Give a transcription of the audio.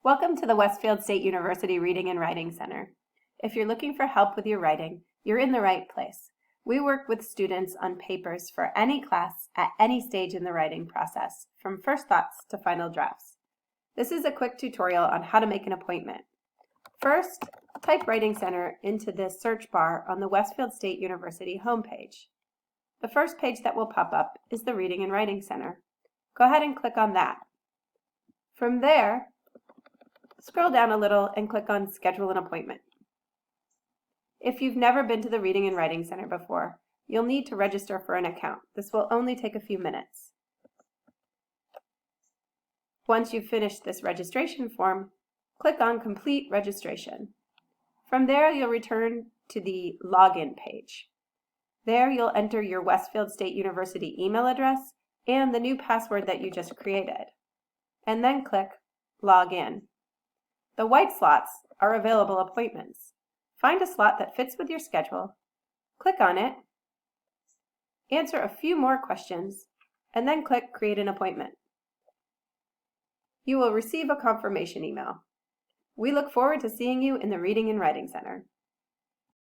Welcome to the Westfield State University Reading and Writing Center. If you're looking for help with your writing, you're in the right place. We work with students on papers for any class at any stage in the writing process, from first thoughts to final drafts. This is a quick tutorial on how to make an appointment. First, type Writing Center into the search bar on the Westfield State University homepage. The first page that will pop up is the Reading and Writing Center. Go ahead and click on that. From there, scroll down a little and click on Schedule an Appointment. If you've never been to the Reading and Writing Center before, you'll need to register for an account. This will only take a few minutes. Once you've finished this registration form, click on Complete Registration. From there, you'll return to the Login page. There, you'll enter your Westfield State University email address and the new password that you just created, and then click Log In. The white slots are available appointments. Find a slot that fits with your schedule, click on it, answer a few more questions, and then click Create an Appointment. You will receive a confirmation email. We look forward to seeing you in the Reading and Writing Center.